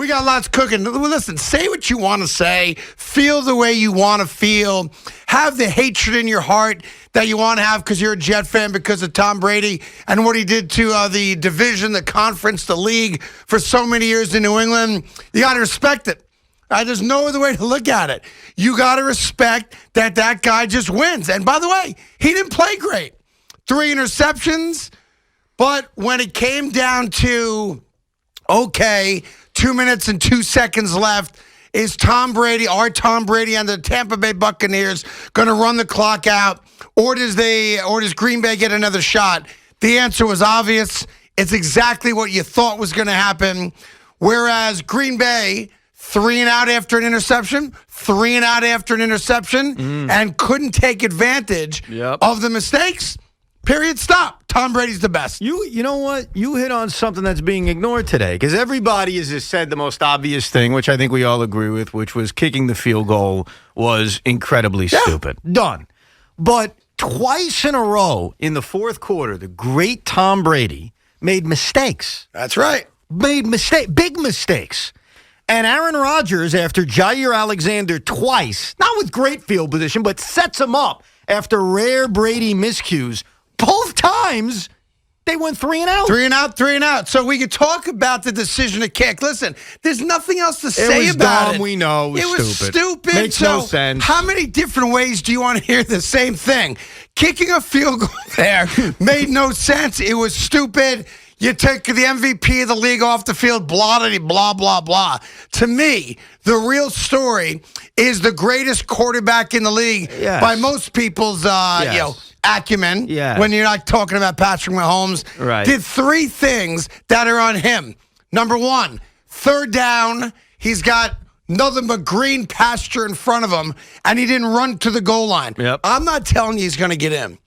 We got lots cooking. Listen, say what you want to say. Feel the way you want to feel. Have the hatred in your heart that you want to have because you're a Jet fan because of Tom Brady and what he did to the division, the conference, the league for so many years in New England. You got to respect it. There's no other way to look at it. You got to respect that guy just wins. And by the way, he didn't play great. 3 interceptions. But when it came down to, 2 minutes and 2 seconds left, is Tom Brady, and the Tampa Bay Buccaneers going to run the clock out, or does Green Bay get another shot? The answer was obvious. It's exactly what you thought was going to happen. Whereas Green Bay, 3 and out after an interception, and couldn't take advantage of the mistakes. Period. Stop. Tom Brady's the best. You know what? You hit on something that's being ignored today because everybody has just said the most obvious thing, which I think we all agree with, which was kicking the field goal was incredibly stupid. Done. But twice in a row in the fourth quarter, the great Tom Brady made mistakes. That's right. Big mistakes. And Aaron Rodgers, after Jair Alexander twice, not with great field position, but sets him up after rare Brady miscues, both times, they went 3 and out. 3 and out. So we could talk about the decision to kick. Listen, there's nothing else to say about it. We know it was stupid. Makes no sense. How many different ways do you want to hear the same thing? Kicking a field goal there made no sense. It was stupid. You take the MVP of the league off the field, blah, blah, blah. To me, the real story is the greatest quarterback in the league by most people's acumen. When you're not talking about Patrick Mahomes, did 3 things that are on him. Number 1, third down, he's got nothing but green pasture in front of him, and he didn't run to the goal line. I'm not telling you he's going to get in.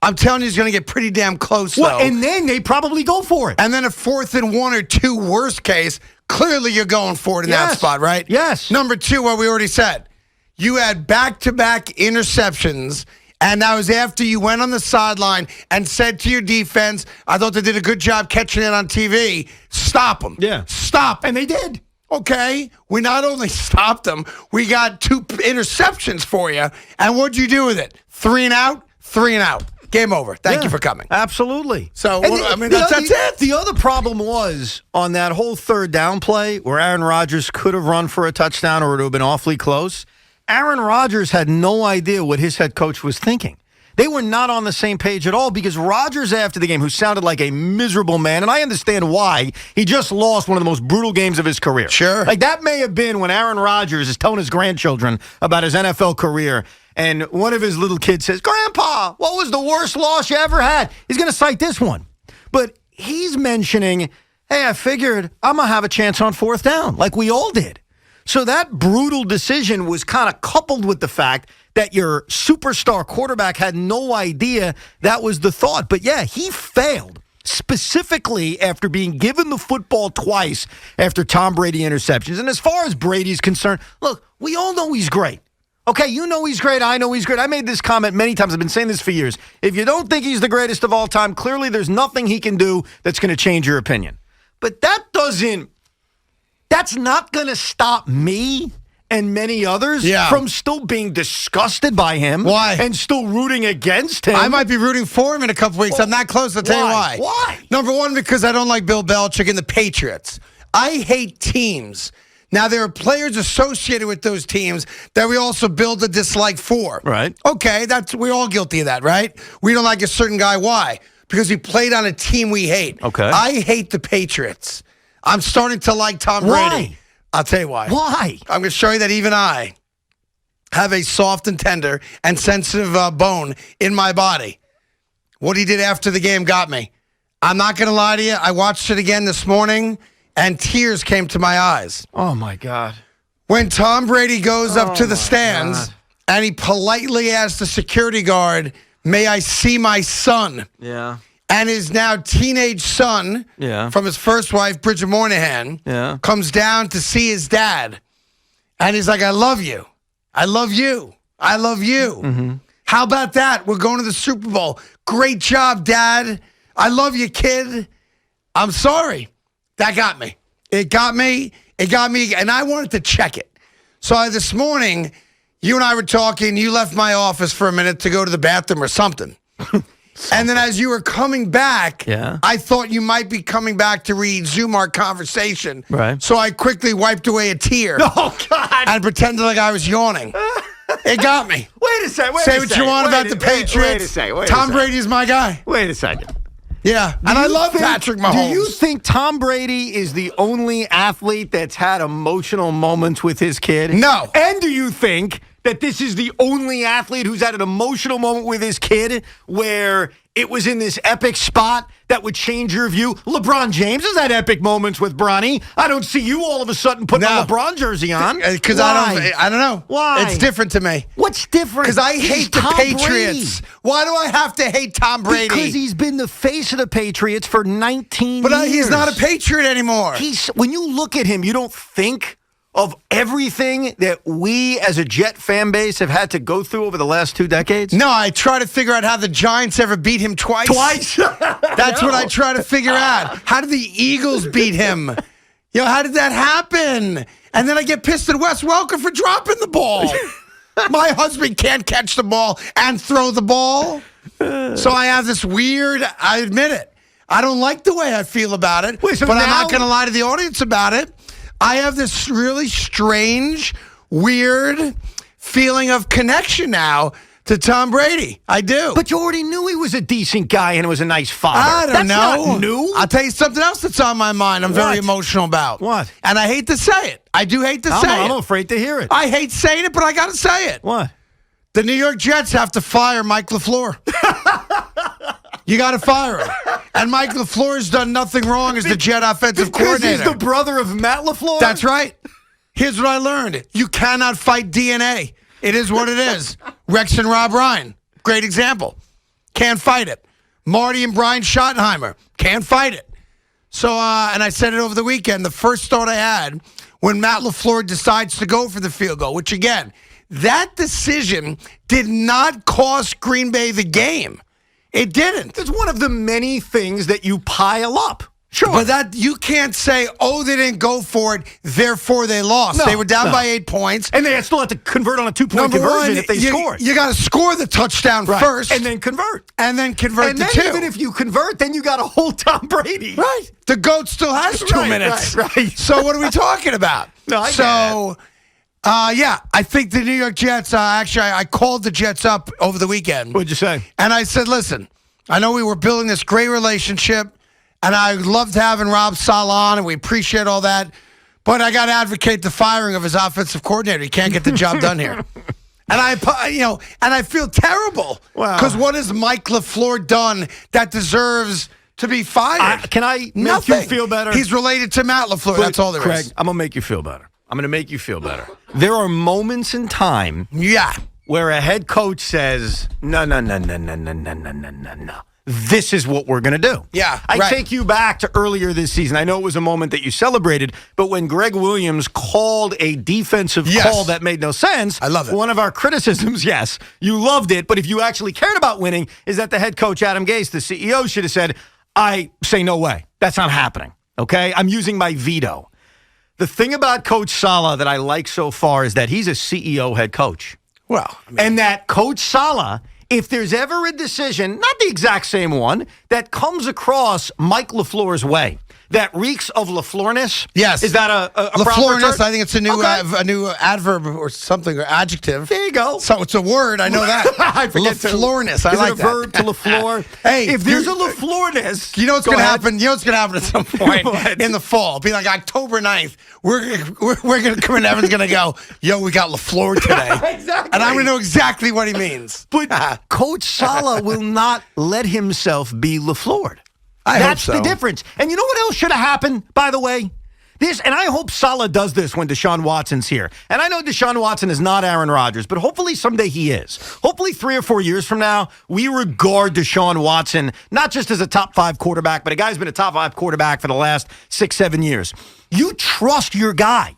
I'm telling you he's going to get pretty damn close, though. And then they probably go for it. And then a 4th and 1 or 2, worst case, clearly you're going for it in that spot, right? Yes. Number 2, what we already said. You had back-to-back interceptions, and that was after you went on the sideline and said to your defense, I thought they did a good job catching it on TV, stop them. Yeah. Stop. And they did. Okay, we not only stopped them, we got 2 interceptions for you, and what'd you do with it? 3 and out? 3 and out. Game over. Thank you for coming. Absolutely. So, that's it. The other problem was on that whole third down play where Aaron Rodgers could have run for a touchdown or it would have been awfully close. Aaron Rodgers had no idea what his head coach was thinking. They were not on the same page at all because Rodgers, after the game, who sounded like a miserable man, and I understand why, he just lost one of the most brutal games of his career. Sure. Like that may have been when Aaron Rodgers is telling his grandchildren about his NFL career, and one of his little kids says, Grandpa, what was the worst loss you ever had? He's going to cite this one. But he's mentioning, hey, I figured I'm going to have a chance on 4th down, like we all did. So that brutal decision was kind of coupled with the fact that your superstar quarterback had no idea that was the thought. But yeah, he failed specifically after being given the football twice after Tom Brady interceptions. And as far as Brady's concerned, look, we all know he's great. Okay, you know he's great. I know he's great. I made this comment many times. I've been saying this for years. If you don't think he's the greatest of all time, clearly there's nothing he can do that's going to change your opinion. But that's not going to stop me and many others from still being disgusted by him. Why? And still rooting against him. I might be rooting for him in a couple weeks. I'm not close. I'll tell you why. Why? Number 1, because I don't like Bill Belichick and the Patriots. I hate teams. Now, there are players associated with those teams that we also build a dislike for. Right. Okay, we're all guilty of that, right? We don't like a certain guy. Why? Because he played on a team we hate. Okay. I hate the Patriots. I'm starting to like Tom Brady. Why? I'll tell you why. Why? I'm going to show you that even I have a soft and tender and sensitive bone in my body. What he did after the game got me. I'm not going to lie to you. I watched it again this morning, and tears came to my eyes. Oh, my God. When Tom Brady goes up to the stands and he politely asks the security guard, may I see my son? Yeah. And his now teenage son from his first wife, Bridget Moynihan, comes down to see his dad. And he's like, I love you. I love you. I love you. Mm-hmm. How about that? We're going to the Super Bowl. Great job, Dad. I love you, kid. I'm sorry. That got me. It got me. It got me, and I wanted to check it. So this morning, you and I were talking. You left my office for a minute to go to the bathroom or something. And then as you were coming back, I thought you might be coming back to resume our conversation. Right. So I quickly wiped away a tear. Oh, God. And pretended like I was yawning. It got me. Wait a second. Say what you want about the Patriots. Wait a second. Tom Brady's my guy. Wait a second. Yeah. And I love Patrick Mahomes. Do you think Tom Brady is the only athlete that's had emotional moments with his kid? No. And do you think that this is the only athlete who's had an emotional moment with his kid where it was in this epic spot that would change your view? LeBron James has had epic moments with Bronny. I don't see you all of a sudden putting a LeBron jersey on. Because I don't know. Why? It's different to me. What's different? Because I hate the Tom Patriots. Brady. Why do I have to hate Tom Brady? Because he's been the face of the Patriots for 19 years. But he's not a Patriot anymore. When you look at him, you don't think of everything that we as a Jet fan base have had to go through over the last 2 decades? No, I try to figure out how the Giants ever beat him twice. That's what I try to figure out. How did the Eagles beat him? How did that happen? And then I get pissed at Wes Welker for dropping the ball. My husband can't catch the ball and throw the ball. So I have this weird, I admit it. I don't like the way I feel about it, but I'm not going to lie to the audience about it. I have this really strange, weird feeling of connection now to Tom Brady. I do. But you already knew he was a decent guy and was a nice father. I don't know. That's not new. I'll tell you something else that's on my mind I'm very emotional about. What? And I hate to say it. I do hate to say it. I'm afraid to hear it. I hate saying it, but I got to say it. What? The New York Jets have to fire Mike Lafleur. You got to fire him. And Mike LaFleur has done nothing wrong as the Jet offensive coordinator. Because he's the brother of Matt LaFleur? That's right. Here's what I learned. You cannot fight DNA. It is what it is. Rex and Rob Ryan, great example. Can't fight it. Marty and Brian Schottenheimer, can't fight it. So, and I said it over the weekend, the first thought I had when Matt LaFleur decides to go for the field goal, which again, that decision did not cost Green Bay the game. It didn't. It's one of the many things that you pile up. Sure. But that you can't say, they didn't go for it, therefore they lost. They were down by 8 points. And they still had to convert on a 2-point conversion if they scored. You got to score the touchdown first. And then convert. And then convert and to then 2. Even if you convert, then you got to hold Tom Brady. Right. The GOAT still has 2 minutes. Right. So what are we talking about? I think the New York Jets, I called the Jets up over the weekend. What'd you say? And I said, listen, I know we were building this great relationship, and I loved having Rob Sala on, and we appreciate all that, but I got to advocate the firing of his offensive coordinator. He can't get the job done here. And I feel terrible. Because what has Mike LaFleur done that deserves to be fired? Can I make you feel better? He's related to Matt LaFleur. That's all there is. Craig, I'm going to make you feel better. I'm going to make you feel better. There are moments in time where a head coach says, no. This is what we're going to do. Yeah, I take you back to earlier this season. I know it was a moment that you celebrated, but when Greg Williams called a defensive call that made no sense. I love it. One of our criticisms, you loved it, but if you actually cared about winning, is that the head coach, Adam Gase, the CEO, should have said, I say no way. That's not happening. Okay? I'm using my veto. The thing about Coach Sala that I like so far is that he's a CEO head coach. And that Coach Sala, if there's ever a decision, not the exact same one, that comes across Mike LaFleur's way, that reeks of LaFleurness. Yes. Is that a LaFleurness, proper I think it's a new adverb or something, or adjective. There you go. So it's a word. I know that. I forget LaFleurness. I like that. Is it a verb to LaFleur? Hey, if there's a LaFleurness. You know what's going to happen? You know what's going to happen at some point in the fall? It'll be like October 9th. We're going to come in. Everyone's going to go, we got LaFleur today. Exactly. And I'm going to know exactly what he means. But Coach Sala will not let himself be LaFleured. That's the difference. And you know what else should have happened, by the way? And I hope Sala does this when Deshaun Watson's here. And I know Deshaun Watson is not Aaron Rodgers, but hopefully someday he is. Hopefully 3 or 4 years from now, we regard Deshaun Watson not just as a top 5 quarterback, but a guy who's been a top 5 quarterback for the last 6-7 years. You trust your guy.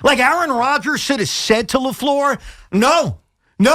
Like Aaron Rodgers should have said to LaFleur, No,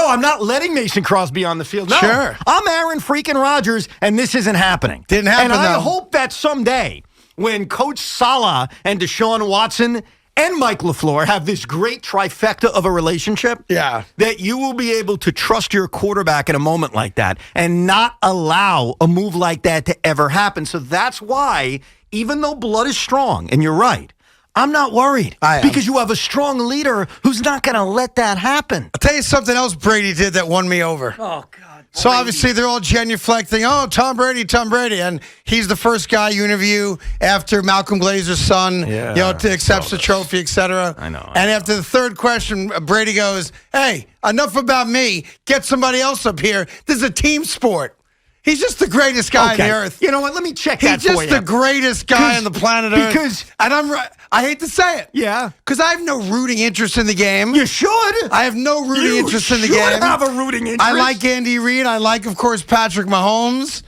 I'm not letting Mason Crosby on the field. No, sure. I'm Aaron freaking Rodgers, and this isn't happening. Didn't happen, And I though. hope that someday, when Coach Sala and Deshaun Watson and Mike Lafleur have this great trifecta of a relationship. Yeah. That you will be able to trust your quarterback in a moment like that and not allow a move like that to ever happen. So that's why, even though blood is strong, and you're right, I'm not worried. I am. Because you have a strong leader who's not going to let that happen. I'll tell you something else Brady did that won me over. Oh, God. So obviously they're all genuflecting, oh, Tom Brady. And he's the first guy you interview after Malcolm Glazer's son, accepts the trophy, etc. I know. And after the third question, Brady goes, hey, enough about me. Get somebody else up here. This is a team sport. He's just the greatest guy on the earth. You know what? Let me check that He's for you. just the greatest guy on the planet Earth. And I hate to say it. Yeah. Because I have no rooting interest in the game. You should. I have no rooting interest in the game. You should have a rooting interest. I like Andy Reid. I like, of course, Patrick Mahomes.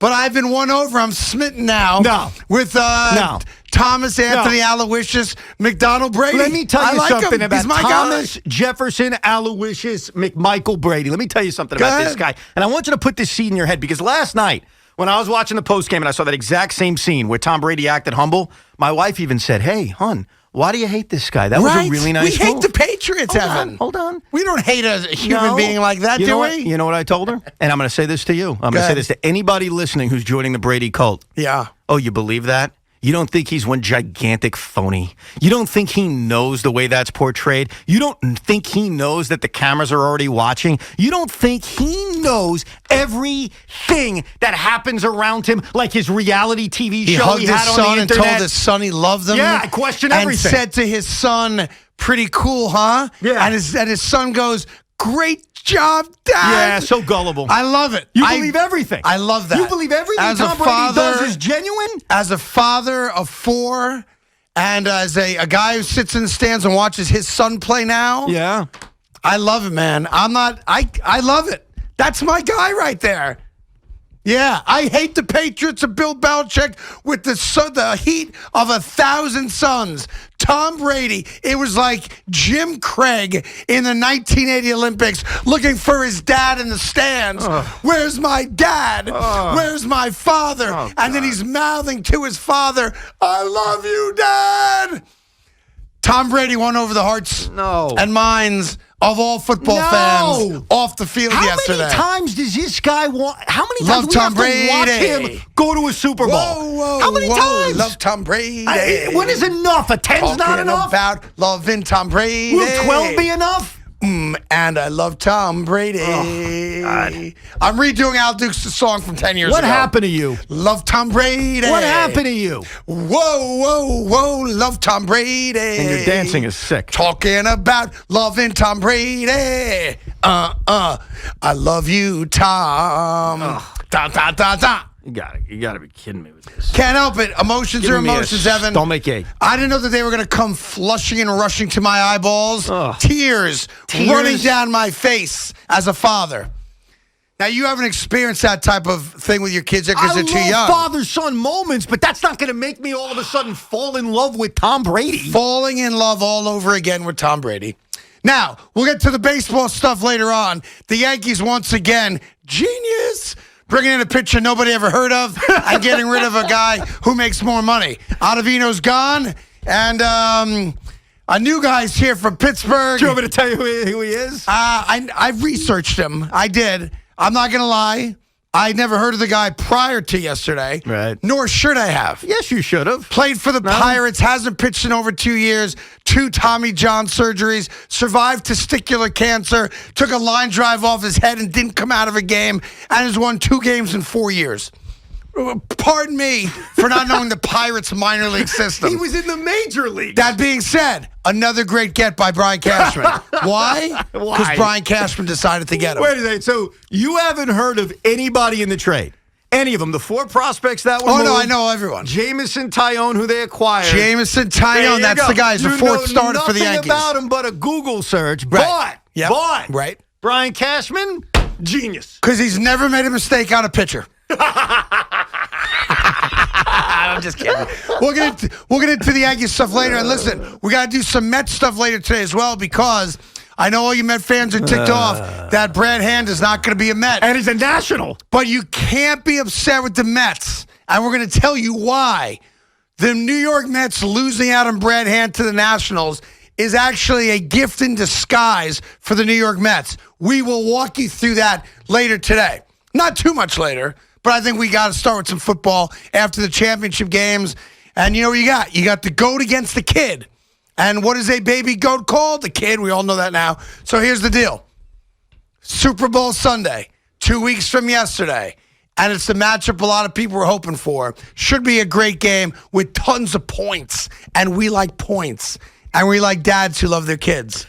But I've been won over. I'm smitten now with Thomas Anthony Aloysius McDonald Brady. Let me tell you something about He's my Thomas guy. Jefferson Aloysius McMichael Brady. Let me tell you something about this guy. And I want you to put this seed in your head because last night when I was watching the postgame and I saw that exact same scene where Tom Brady acted humble, my wife even said, hey, hon, why do you hate this guy? That was a really nice We move. hate the Patriots, Evan. Hold on. We don't hate a human being like that, do we? You know what I told her? And I'm going to say this to you. I'm going to say this to anybody listening who's joining the Brady cult. Yeah. Oh, you believe that? You don't think he's one gigantic phony? You don't think he knows the way that's portrayed? You don't think he knows that the cameras are already watching? You don't think he knows everything that happens around him, like his reality TV show hugged he had his on son the and internet? told his son he loved him. Yeah, I question everything. And said to his son, pretty cool, huh? Yeah. And his son goes, great job, Dad. Yeah, so gullible. I love it. You believe everything. I love that. You believe everything as Tom Brady does is genuine? As a father of four and as a guy who sits in the stands and watches his son play now, Yeah. I love it, man. I love it. That's my guy right there. Yeah, I hate the Patriots of Bill Belichick with the heat of 1,000 suns. Tom Brady, it was like Jim Craig in the 1980 Olympics looking for his dad in the stands. Where's my dad? Where's my father? And then he's mouthing to his father, I love you, Dad. Tom Brady won over the hearts and minds of all football fans off the field yesterday. How many times does this guy want? How many Love times do we Tom have to watch Brady. him go to a Super Bowl? Whoa, How many times? Love Tom Brady. When is enough? A 10's not Talking enough? about loving Tom Brady. Will 12 be enough? And I love Tom Brady. I'm redoing Al Duke's song from 10 years ago. What happened to you? Love Tom Brady. What happened to you? Whoa, love Tom Brady. And your dancing is sick. Talking about loving Tom Brady. I love you, Tom. You gotta be kidding me with this. Can't help it. Emotions are emotions, Evan. Stomach ache. I didn't know that they were going to come flushing and rushing to my eyeballs. Tears running down my face as a father. Now, you haven't experienced that type of thing with your kids because they're too young. I love father-son moments, but that's not going to make me all of a sudden fall in love with Tom Brady. Falling in love all over again with Tom Brady. Now, we'll get to the baseball stuff later on. The Yankees, once again, genius. Bringing in a pitcher nobody ever heard of and getting rid of a guy who makes more money. Ottavino's gone, and a new guy's here from Pittsburgh. Do you want me to tell you who he is? I've researched him. I did. I'm not going to lie. I never heard of the guy prior to yesterday. Right. Nor should I have. Yes, you should have. Played for the Pirates, hasn't pitched in over 2 years, 2 Tommy John surgeries, survived testicular cancer, took a line drive off his head and didn't come out of a game, and has won 2 games in 4 years. Pardon me for not knowing the Pirates minor league system. He was in the major league. That being said, another great get by Brian Cashman. Why? Because Brian Cashman decided to get him. Wait a second. So you haven't heard of anybody in the trade? Any of them? The 4 prospects that were moved? No, I know everyone. Jamison Tyone, who they acquired. Jamison Tyone, that's the guy. He's the 4th starter for the Yankees. Nothing about him but a Google search. Right. But right. Brian Cashman, genius. Because he's never made a mistake on a pitcher. I'm just kidding. We'll get into the Yankees stuff later. And listen, we got to do some Mets stuff later today as well because I know all you Met fans are ticked off that Brad Hand is not going to be a Met. And he's a national. But you can't be upset with the Mets. And we're going to tell you why. the New York Mets losing out on Brad Hand to the Nationals is actually a gift in disguise for the New York Mets. We will walk you through that later today. Not too much later, but I think we got to start with some football after the championship games. And you know what you got? You got the GOAT against the kid. And what is a baby GOAT called? The kid. We all know that now. So here's the deal. Super Bowl Sunday, 2 weeks from yesterday. And it's the matchup a lot of people were hoping for. Should be a great game with tons of points. And we like points. And we like dads who love their kids.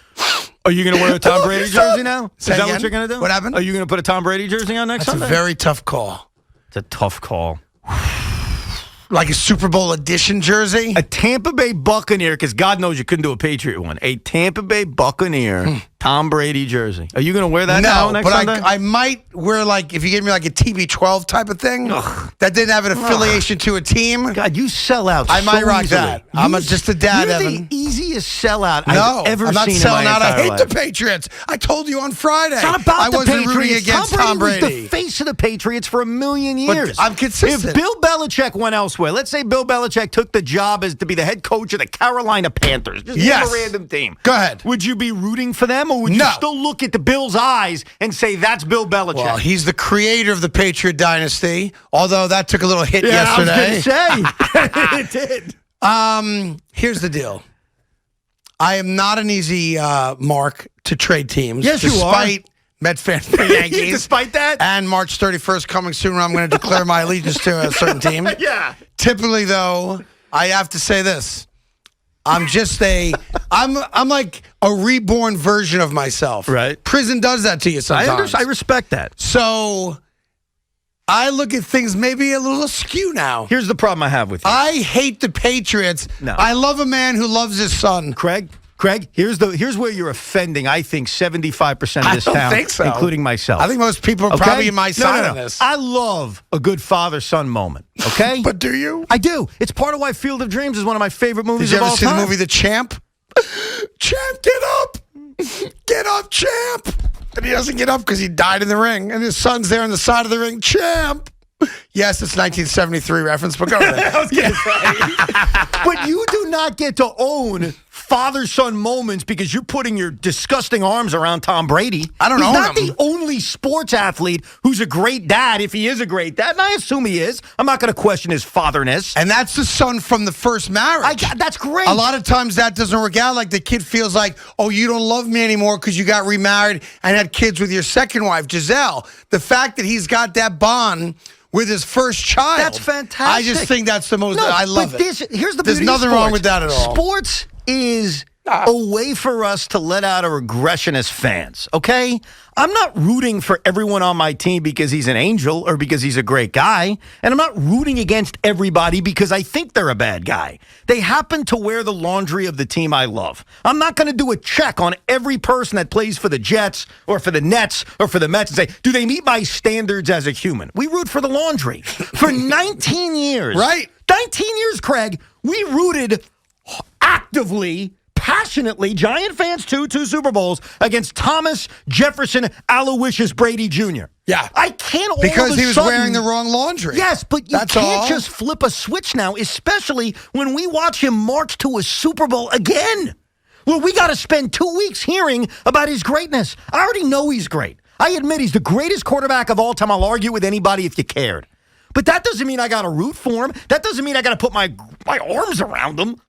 Are you going to wear a Tom Brady jersey now? Is that what you're going to do? What happened? Are you going to put a Tom Brady jersey on next Sunday? That's a very tough call. It's a tough call. Like a Super Bowl edition jersey? A Tampa Bay Buccaneer, because God knows you couldn't do a Patriot one. A Tampa Bay Buccaneer Tom Brady jersey. Are you going to wear that now next Sunday? I might wear, like, if you give me like a TB12 type of thing that didn't have an affiliation to a team. God, you sell out I might so rock easily. that. I'm just a dad, You're Evan. the easiest sellout No, I've ever I'm not seen selling in my out. I entire hate life. the Patriots. I told you on Friday. It's not about I the wasn't Patriots. rooting against Tom was Brady. the face of the Patriots for a million years. But I'm consistent. If Bill Belichick went elsewhere, let's say Bill Belichick took the job as to be the head coach of the Carolina Panthers. Just name a random team. Go ahead. Would you be rooting for them, or would you still look at the Bill's eyes and say that's Bill Belichick? Well, he's the creator of the Patriot dynasty, although that took a little hit yesterday. I was going to say. It did. Here's the deal. I am not an easy mark to trade teams. Yes, you are. Despite Mets fans for Yankees. Despite that? And March 31st coming soon, I'm going to declare my allegiance to a certain team. Yeah. Typically, though, I have to say this. I'm just I'm like a reborn version of myself. Right. Prison does that to you sometimes. I respect that. So I look at things maybe a little askew now. Here's the problem I have with you. I hate the Patriots. No. I love a man who loves his son. Craig, here's where you're offending, I think, 75% of this town, think so. including myself. I think most people are probably in my side on this. I love a good father-son moment, okay? But do you? I do. It's part of why Field of Dreams is one of my favorite movies Did you of ever all see time. the movie The Champ? Champ, get up! Get up, Champ! And he doesn't get up because he died in the ring. And his son's there on the side of the ring. Champ! Yes, it's 1973 reference, but go ahead. I was going to say. But you do not get to own father-son moments because you're putting your disgusting arms around Tom Brady. I don't know. He's not the only sports athlete who's a great dad, if he is a great dad. And I assume he is. I'm not going to question his fatherness. And that's the son from the first marriage. That's great. A lot of times that doesn't work out. Like the kid feels like, oh, you don't love me anymore because you got remarried and had kids with your second wife, Giselle. The fact that he's got that bond with his first child. That's fantastic. I just think that's the most, I love it. Here's the There's beauty nothing of wrong with that at all. Sports is a way for us to let out our aggression as fans, okay? I'm not rooting for everyone on my team because he's an angel or because he's a great guy, and I'm not rooting against everybody because I think they're a bad guy. They happen to wear the laundry of the team I love. I'm not going to do a check on every person that plays for the Jets or for the Nets or for the Mets and say, do they meet my standards as a human? We root for the laundry. For 19 years. Right. 19 years, Craig, we rooted actively, passionately, Giant fans too, 2 Super Bowls, against Thomas Jefferson Aloysius Brady Jr. Yeah. I can't all Because of a he was sudden, wearing the wrong laundry. Yes, but you That's can't all. just flip a switch now, especially when we watch him march to a Super Bowl again. Well, we got to spend 2 weeks hearing about his greatness. I already know he's great. I admit he's the greatest quarterback of all time. I'll argue with anybody if you cared. But that doesn't mean I got to root for him. That doesn't mean I got to put my arms around him.